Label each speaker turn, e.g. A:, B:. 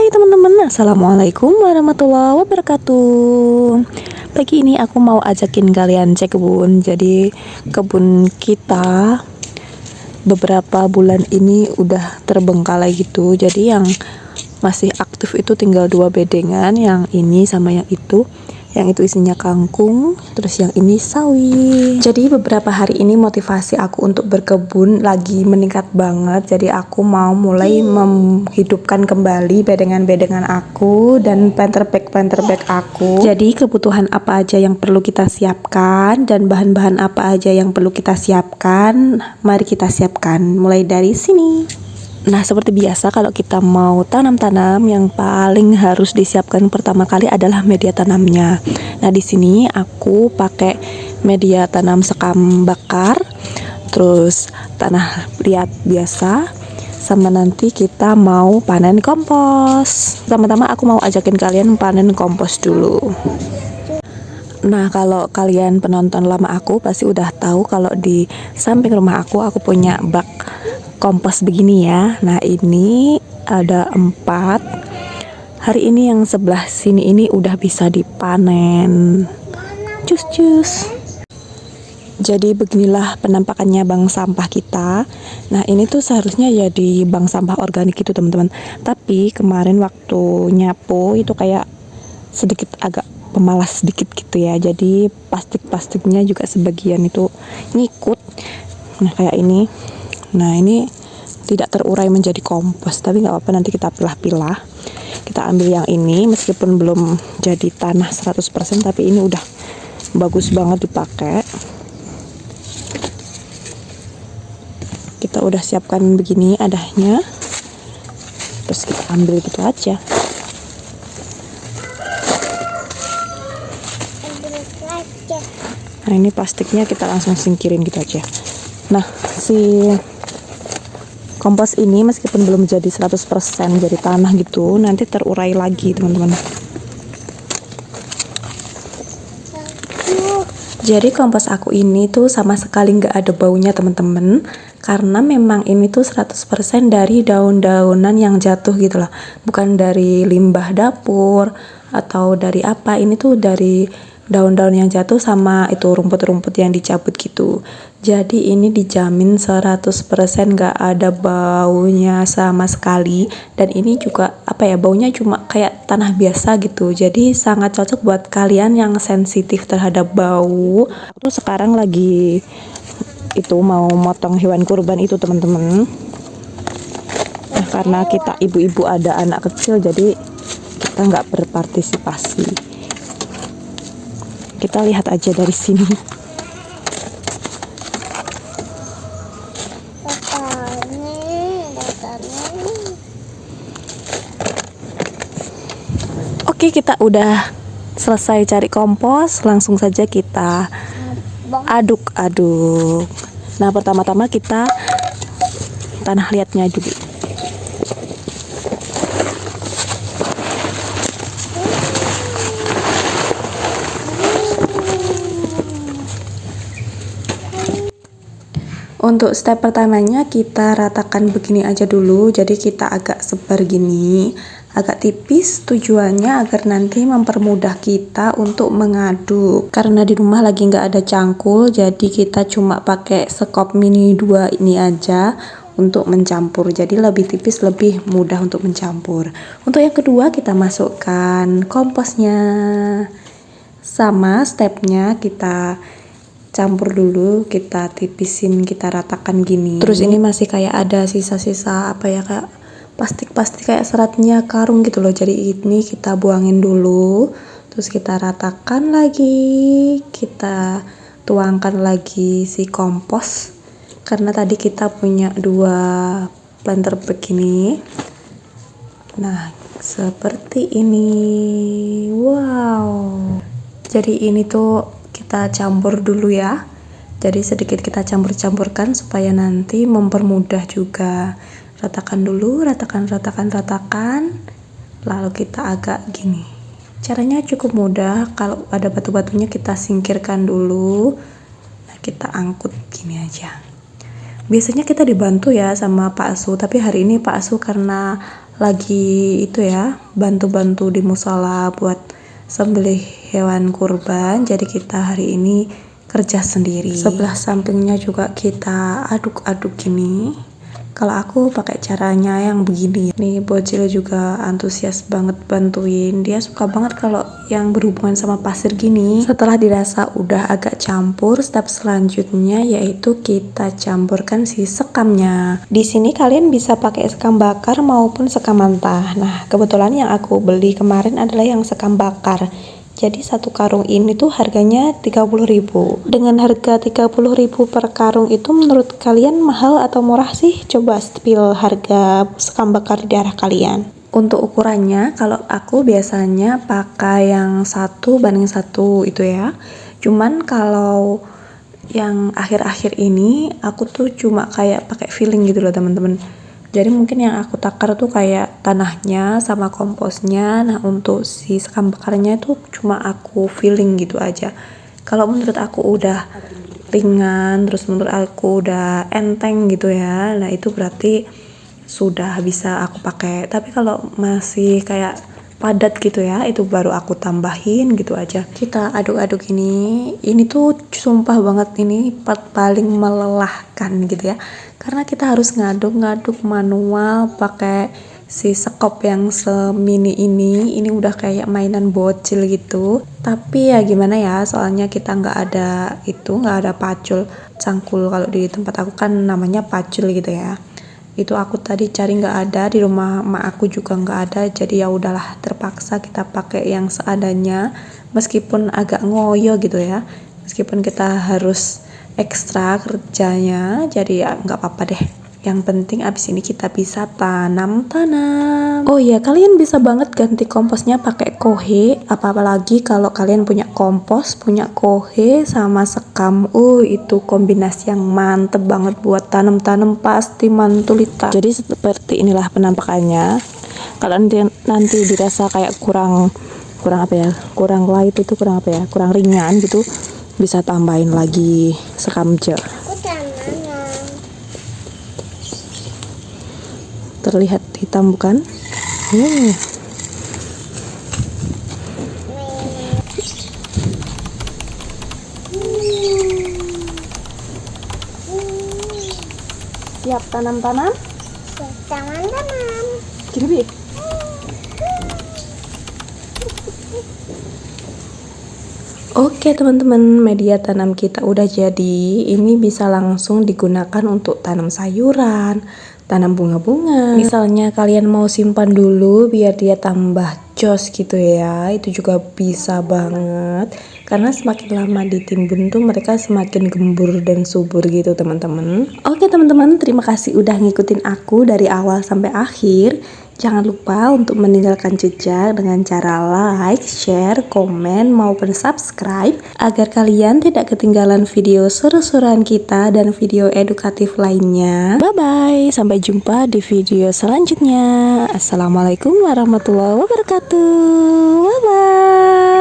A: Hai teman-teman, Assalamualaikum warahmatullahi wabarakatuh. Pagi ini aku mau ajakin kalian cek kebun. Jadi kebun kita beberapa bulan ini udah terbengkalai gitu. Jadi yang masih aktif itu tinggal 2 bedengan, yang ini sama yang itu. Yang itu isinya kangkung, terus yang ini sawi. Jadi beberapa hari ini motivasi aku untuk berkebun lagi meningkat banget. Jadi aku mau mulai menghidupkan kembali bedengan-bedengan aku dan planter bag aku. Jadi kebutuhan apa aja yang perlu kita siapkan dan bahan-bahan apa aja yang perlu kita siapkan, mari kita siapkan mulai dari sini. Nah, seperti biasa kalau kita mau tanam-tanam, yang paling harus disiapkan pertama kali adalah media tanamnya. Nah, di sini aku pakai media tanam sekam bakar, terus tanah liat biasa, sama nanti kita mau panen kompos. Pertama-tama aku mau ajakin kalian panen kompos dulu. Nah, kalau kalian penonton lama aku pasti udah tahu kalau di samping rumah aku punya bak kompos begini ya. Nah, ini ada 4. Hari ini yang sebelah sini ini udah bisa dipanen. Cus. Jadi beginilah penampakannya bank sampah kita. Nah, ini tuh seharusnya ya di bank sampah organik itu teman-teman. Tapi kemarin waktu nyapu itu kayak sedikit agak pemalas sedikit gitu ya. Jadi plastiknya juga sebagian itu ngikut. Nah, kayak ini. Nah, ini tidak terurai menjadi kompos, tapi nggak apa-apa, nanti kita pilah-pilah. Kita ambil yang ini, meskipun belum jadi tanah 100%, tapi ini udah bagus banget dipakai. Kita udah siapkan begini adanya, terus kita ambil gitu aja. Nah, ini plastiknya kita langsung singkirin gitu aja. Nah, si kompos ini meskipun belum jadi 100% jadi tanah gitu, nanti terurai lagi teman-teman. Jadi kompos aku ini tuh sama sekali nggak ada baunya teman-teman, karena memang ini tuh 100% dari daun-daunan yang jatuh gitu lah, bukan dari limbah dapur atau dari apa. Ini tuh dari daun-daun yang jatuh sama itu rumput-rumput yang dicabut gitu. Jadi ini dijamin 100% gak ada baunya sama sekali. Dan ini juga baunya cuma kayak tanah biasa gitu. Jadi sangat cocok buat kalian yang sensitif terhadap bau. Aku tuh sekarang lagi itu mau motong hewan kurban itu teman-teman. Nah, karena kita ibu-ibu ada anak kecil, jadi kita nggak berpartisipasi. Kita lihat aja dari sini. Oke, kita udah selesai cari kompos, langsung saja kita aduk-aduk. Nah, pertama-tama kita tanah liatnya dulu. Untuk step pertamanya kita ratakan begini aja dulu. Jadi kita agak sebar gini, agak tipis, tujuannya agar nanti mempermudah kita untuk mengaduk. Karena di rumah lagi nggak ada cangkul, jadi kita cuma pakai sekop mini 2 ini aja untuk mencampur. Jadi lebih tipis, lebih mudah untuk mencampur. Untuk yang kedua kita masukkan komposnya. Sama stepnya, kita campur dulu, kita tipisin, kita ratakan gini. Terus ini masih kayak ada sisa-sisa kayak plastik kayak seratnya karung gitu loh. Jadi ini kita buangin dulu, terus kita ratakan lagi, kita tuangkan lagi si kompos. Karena tadi kita punya 2 planter begini. Nah, seperti ini. Wow. Jadi ini tuh kita campur dulu ya. Jadi sedikit kita campur-campurkan supaya nanti mempermudah juga. Ratakan dulu, ratakan. Lalu kita agak gini. Caranya cukup mudah. Kalau ada batu-batunya kita singkirkan dulu. Nah, kita angkut gini aja. Biasanya kita dibantu ya sama Pak Asu, tapi hari ini Pak Asu karena lagi itu ya, bantu-bantu di musola buat sembelih hewan kurban. Jadi kita hari ini kerja sendiri. Sebelah sampingnya juga kita aduk-aduk gini. Kalau aku pakai caranya yang begini. Nih bocil juga antusias banget bantuin. Dia suka banget kalau yang berhubungan sama pasir gini. Setelah dirasa udah agak campur, step selanjutnya yaitu kita campurkan si sekamnya. Di sini kalian bisa pakai sekam bakar maupun sekam mentah. Nah, kebetulan yang aku beli kemarin adalah yang sekam bakar. Jadi satu karung ini tuh harganya 30.000. Dengan harga 30.000 per karung itu menurut kalian mahal atau murah sih? Coba spill harga sekam bakar di daerah kalian. Untuk ukurannya, kalau aku biasanya pakai yang 1:1 itu ya. Cuman kalau yang akhir-akhir ini aku tuh cuma kayak pakai feeling gitu loh teman-teman. Jadi mungkin yang aku takar tuh kayak tanahnya sama komposnya. Nah untuk si sekam bakarnya itu cuma aku feeling gitu aja. Kalau menurut aku udah ringan, terus menurut aku udah enteng gitu ya, nah itu berarti sudah bisa aku pakai. Tapi kalau masih kayak padat gitu ya, itu baru aku tambahin gitu aja. Kita aduk-aduk ini tuh sumpah banget, ini part paling melelahkan gitu ya, karena kita harus ngaduk-ngaduk manual pakai si sekop yang semini ini udah kayak mainan bocil gitu. Tapi ya gimana ya, soalnya kita nggak ada pacul cangkul. Kalau di tempat aku kan namanya pacul gitu ya. Itu aku tadi cari nggak ada, di rumah mak aku juga nggak ada. Jadi ya udahlah, terpaksa kita pakai yang seadanya, meskipun agak ngoyo gitu ya, meskipun kita harus ekstra kerjanya. Jadi ya nggak apa-apa deh, yang penting abis ini kita bisa tanam. Oh iya, kalian bisa banget ganti komposnya pakai kohe, apalagi kalau kalian punya kompos, punya kohe sama sekam. Itu kombinasi yang mantep banget buat tanam-tanam, pasti mantulita. Jadi seperti inilah penampakannya. Kalau nanti dirasa kayak kurang apa ya, kurang light, itu kurang apa ya, kurang ringan gitu, bisa tambahin lagi sekam je. Terlihat hitam bukan? Siap tanam-tanam?
B: Siap tanam-tanam.
A: Gini, Oke teman-teman, media tanam kita udah jadi. Ini bisa langsung digunakan untuk tanam sayuran, tanam bunga-bunga. Misalnya kalian mau simpan dulu biar dia tambah jos gitu ya, itu juga bisa banget. Karena semakin lama ditimbun tuh mereka semakin gembur dan subur gitu teman-teman. Oke teman-teman, terima kasih udah ngikutin aku dari awal sampai akhir. Jangan lupa untuk meninggalkan jejak dengan cara like, share, komen, maupun subscribe agar kalian tidak ketinggalan video seru-seruan kita dan video edukatif lainnya. Bye-bye, sampai jumpa di video selanjutnya. Assalamualaikum warahmatullahi wabarakatuh. Bye-bye.